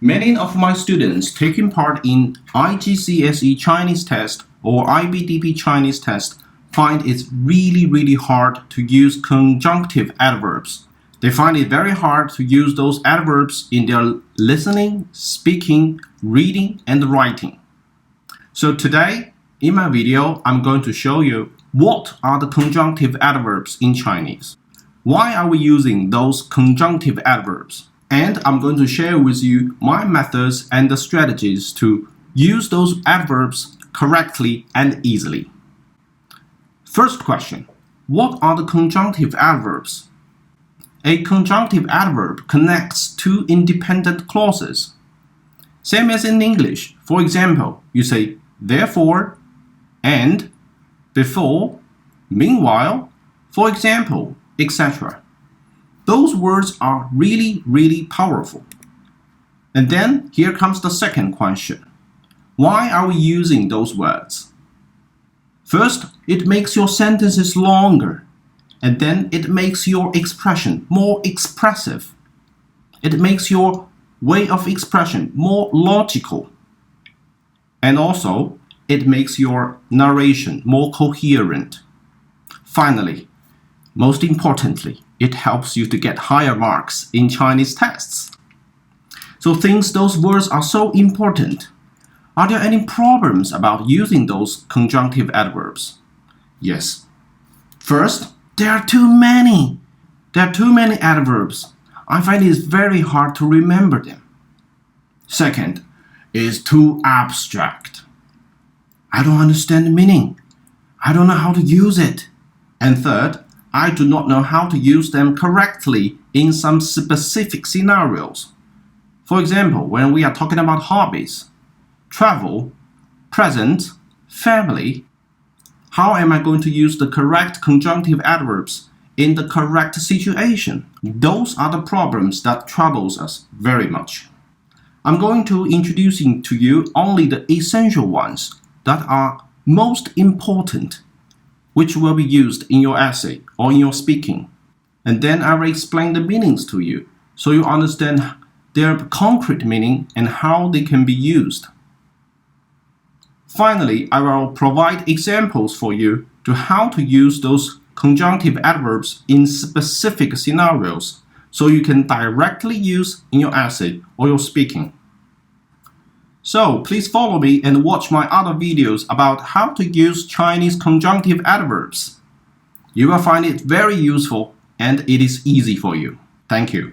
Many of my students taking part in IGCSE Chinese test or IBDP Chinese test find it really hard to use conjunctive adverbs. They find it very hard to use those adverbs in their listening, speaking, reading, and writing. So today, in my video, I'm going to show you what are the conjunctive adverbs in Chinese. Why are we using those conjunctive adverbs? And I'm going to share with you my methods and the strategies to use those adverbs correctly and easily. First question, what are the conjunctive adverbs? A conjunctive adverb connects two independent clauses. Same as in English. For example, you say therefore, and, before, meanwhile, for example, etc. Those words are really powerful. And then here comes the second question. Why are we using those words? First, it makes your sentences longer, and then it makes your expression more expressive. It makes your way of expression more logical. And also, it makes your narration more coherent. Finally, most importantly, it helps you to get higher marks in Chinese tests. So since those words are so important, are there any problems about using those conjunctive adverbs? Yes. First, there are too many. There are too many adverbs. I find it very hard to remember them. Second, it's too abstract. I don't understand the meaning. I don't know how to use it. And third, I do not know how to use them correctly in some specific scenarios. For example, when we are talking about hobbies, travel, present, family, how am I going to use the correct conjunctive adverbs in the correct situation? Those are the problems that troubles us very much. I'm going to introduce to you only the essential ones that are most important, which will be used in your essay or in your speaking. And then I will explain the meanings to you, so you understand their concrete meaning and how they can be used. Finally, I will provide examples for you to how to use those conjunctive adverbs in specific scenarios, so you can directly use in your essay or your speaking. So please follow me and watch my other videos about how to use Chinese conjunctive adverbs. You will find it very useful and it is easy for you. Thank you.